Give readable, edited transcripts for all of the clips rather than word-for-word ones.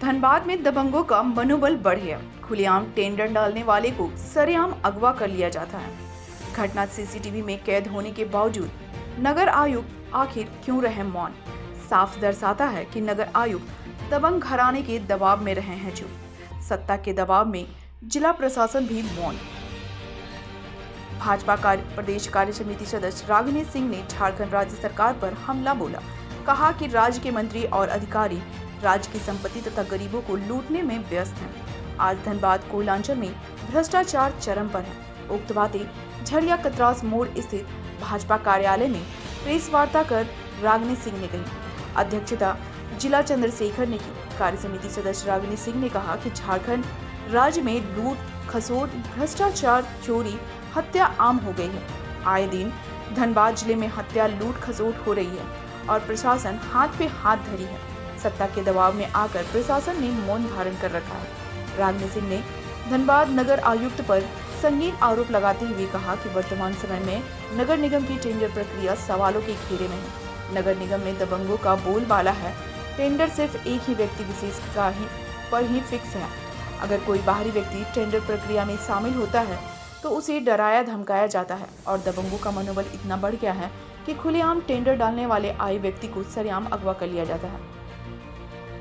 धनबाद में दबंगों का मनोबल बढ़ गया। खुलेआम टेंडर डालने वाले को सरेआम अगवा कर लिया जाता है। घटना सीसीटीवी में कैद होने के बावजूद नगर आयुक्त आखिर क्यों रहे मौन, साफ दर्शाता है कि नगर आयुक्त दबंग घराने के दबाव में रहे हैं। जो सत्ता के दबाव में जिला प्रशासन भी मौन। भाजपा प्रदेश कार्य समिति सदस्य रागिनी सिंह ने झारखंड राज्य सरकार पर हमला बोला। कहा कि राज्य के मंत्री और अधिकारी राज्य की संपत्ति तथा गरीबों को लूटने में व्यस्त हैं। आज धनबाद कोयलांचल में भ्रष्टाचार चरम पर है। उक्त बातें झरिया कतरास मोड़ स्थित भाजपा कार्यालय में प्रेस वार्ता कर रागिनी सिंह ने कही। अध्यक्षता जिला चंद्रशेखर ने की। कार्य समिति सदस्य रागिनी सिंह ने कहा कि झारखंड राज्य में लूट, खसोट, भ्रष्टाचार, चोरी, हत्या आम हो गई है। आए दिन धनबाद जिले में हत्या, लूट, खसोट हो रही है और प्रशासन हाथ पे हाथ धरी है। सत्ता के दबाव में आकर प्रशासन ने मौन धारण कर रखा है। रागिनी सिंह ने धनबाद नगर आयुक्त पर संगीन आरोप लगाते हुए कहा कि वर्तमान समय में नगर निगम की टेंडर प्रक्रिया सवालों के घेरे में है। नगर निगम में दबंगों का बोलबाला है। टेंडर सिर्फ एक ही व्यक्ति विशेष पर ही फिक्स है। अगर कोई बाहरी व्यक्ति टेंडर प्रक्रिया में शामिल होता है तो उसे डराया धमकाया जाता है और दबंगों का मनोबल इतना बढ़ गया है कि खुलेआम टेंडर डालने वाले आए व्यक्ति को सरेआम अगवा कर लिया जाता है।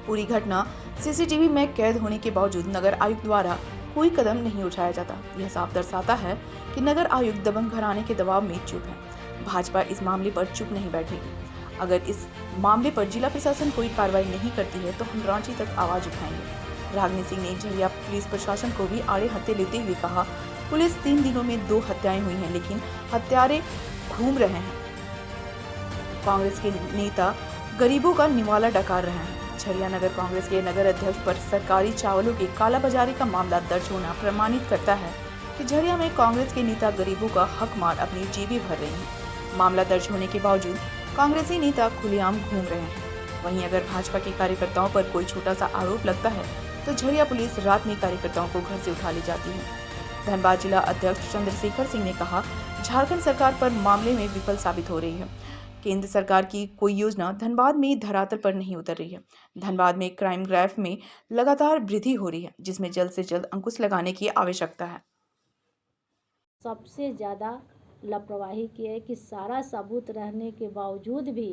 पूरी घटना सीसीटीवी में कैद होने के बावजूद नगर आयुक्त द्वारा कोई कदम नहीं उठाया जाता। यह साफ दर्शाता है कि नगर आयुक्त दबंग घराने के दबाव में चुप है। भाजपा इस मामले पर चुप नहीं बैठेगी। अगर इस मामले पर जिला प्रशासन कोई कार्रवाई नहीं करती है तो हम रांची तक आवाज उठाएंगे। रागिनी सिंह ने झरिया पुलिस प्रशासन को भी आड़े हाथे लेते हुए कहा, पुलिस 3 दिनों में 2 हत्याएं हुई हैं, लेकिन हत्यारे घूम रहे हैं। कांग्रेस के नेता गरीबों का निवाला डकार रहे हैं। झरिया नगर कांग्रेस के नगर अध्यक्ष पर सरकारी चावलों की कालाबाजारी का मामला दर्ज होना प्रमाणित करता है कि झरिया में कांग्रेस के नेता गरीबों का हक मार अपनी जेबें भर रहे हैं। मामला दर्ज होने के बावजूद कांग्रेसी नेता खुलेआम घूम रहे हैं। वहीं अगर भाजपा के कार्यकर्ताओं पर कोई छोटा सा आरोप लगता है तो झरिया पुलिस रात में कार्यकर्ताओं को घर से उठा ले जाती है। धनबाद जिला अध्यक्ष चंद्रशेखर सिंह ने कहा, झारखंड सरकार पर मामले में विफल साबित हो रही है। केंद्र सरकार की कोई योजना धनबाद में धरातल पर नहीं उतर रही है। धनबाद में क्राइम ग्राफ में लगातार वृद्धि हो रही है, जिसमें जल्द से जल्द अंकुश लगाने की आवश्यकता है। सबसे ज़्यादा लापरवाही की है कि सारा सबूत रहने के बावजूद भी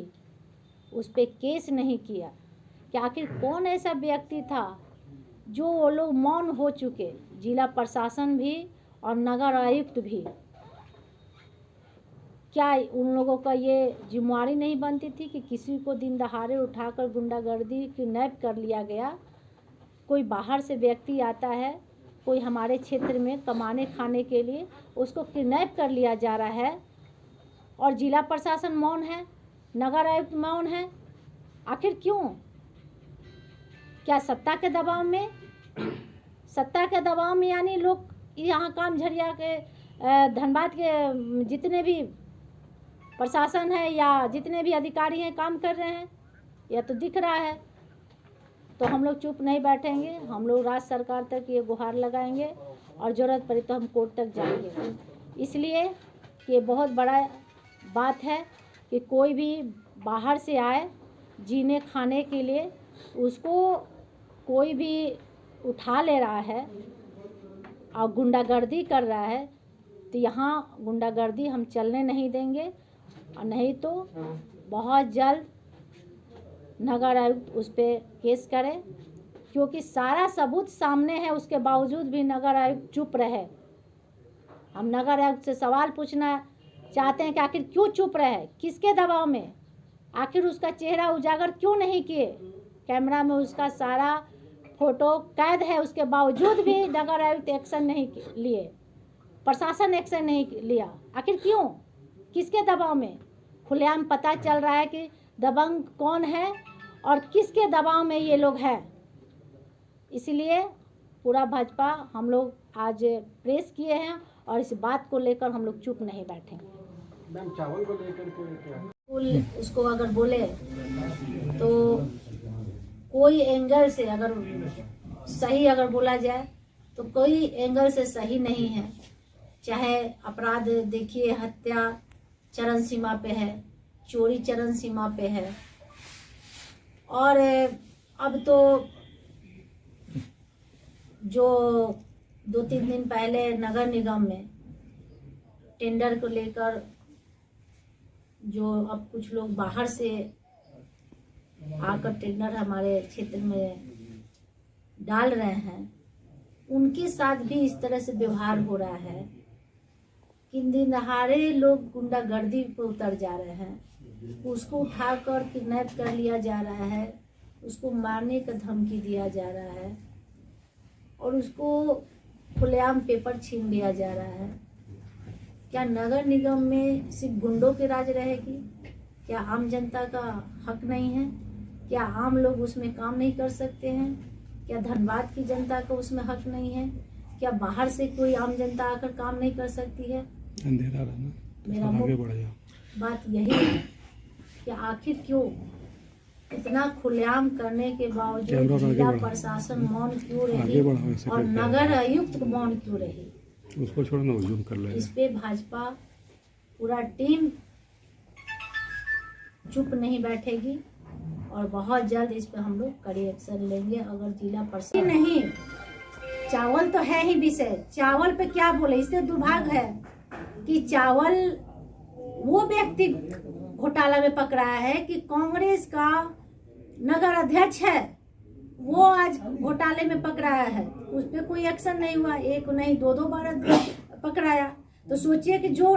उस पर केस नहीं किया कि आखिर कौन ऐसा व्यक्ति था जो वो लोग मौन हो चुके। जिला प्रशासन भी और नगर आयुक्त भी, क्या उन लोगों का ये जिम्मेवारी नहीं बनती थी कि किसी को दिन दहाड़े उठाकर गुंडागर्दी किडनैप कर लिया गया। कोई बाहर से व्यक्ति आता है, कोई हमारे क्षेत्र में कमाने खाने के लिए, उसको किडनैप कर लिया जा रहा है और जिला प्रशासन मौन है, नगर आयुक्त मौन है। आखिर क्यों? क्या सत्ता के दबाव में? सत्ता के दबाव में यानी लोग यहाँ काम झरिया के धनबाद के जितने भी प्रशासन है या जितने भी अधिकारी हैं काम कर रहे हैं, यह तो दिख रहा है। तो हम लोग चुप नहीं बैठेंगे। हम लोग राज्य सरकार तक ये गुहार लगाएंगे और ज़रूरत पड़ी तो हम कोर्ट तक जाएंगे। इसलिए ये बहुत बड़ा बात है कि कोई भी बाहर से आए जीने खाने के लिए, उसको कोई भी उठा ले रहा है और गुंडागर्दी कर रहा है, तो यहाँ गुंडागर्दी हम चलने नहीं देंगे। और नहीं तो बहुत जल्द नगर आयुक्त उस पर केस करे, क्योंकि सारा सबूत सामने है, उसके बावजूद भी नगर आयुक्त चुप रहे। हम नगर आयुक्त से सवाल पूछना चाहते हैं कि आखिर क्यों चुप रहे, किसके दबाव में? आखिर उसका चेहरा उजागर क्यों नहीं किए? कैमरा में उसका सारा फोटो कैद है, उसके बावजूद भी नगर आयुक्त एक्शन नहीं लिए, प्रशासन एक्शन नहीं लिया। आखिर क्यों? किसके दबाव में? खुलेआम पता चल रहा है कि दबंग कौन है और किसके दबाव में ये लोग हैं। इसलिए पूरा भाजपा हम लोग आज प्रेस किए हैं और इस बात को लेकर हम लोग चुप नहीं बैठेंगे। मैम, चावल को लेकर उसको अगर बोले तो कोई एंगल से अगर सही अगर बोला जाए तो कोई एंगल से सही नहीं है। चाहे अपराध देखिए, हत्या चरम सीमा पे है, चोरी चरम सीमा पे है, और अब तो जो 2-3 दिन पहले नगर निगम में टेंडर को लेकर जो अब कुछ लोग बाहर से आकर टेंडर हमारे क्षेत्र में डाल रहे हैं, उनके साथ भी इस तरह से व्यवहार हो रहा है कि दिन दहाड़े लोग गुंडागर्दी पर उतर जा रहे हैं। उसको उठाकर किडनैप कर लिया जा रहा है, उसको मारने का धमकी दिया जा रहा है और उसको खुलेआम पेपर छीन लिया जा रहा है। क्या नगर निगम में सिर्फ गुंडों के राज रहेगी? क्या आम जनता का हक नहीं है? क्या आम लोग उसमें काम नहीं कर सकते हैं? क्या धनबाद की जनता का उसमें हक नहीं है? क्या बाहर से कोई आम जनता आकर काम नहीं कर सकती है? अंधेरा रहना, मेरा आगे बढ़ जाओ। बात यही है कि आखिर क्यों इतना खुलेआम करने के बावजूद जिला प्रशासन मौन क्यों रही और नगर आयुक्त मौन क्यों रही? उसको छोड़ना, हुजूम कर लेगा। इस पे भाजपा पूरा टीम चुप नहीं बैठेगी और बहुत जल्द इस पे हम लोग कड़ी एक्शन लेंगे। अगर जिला प्रशासन नहीं, चावल तो है ही विषय, चावल पे क्या बोले, इससे दुर्भाग्य है कि चावल वो व्यक्ति घोटाला में पकड़ा है कि कांग्रेस का नगर अध्यक्ष है, वो आज घोटाले में पकड़ा है, उस पर कोई एक्शन नहीं हुआ। एक नहीं 2-2 बार पकड़ाया। तो सोचिए कि जो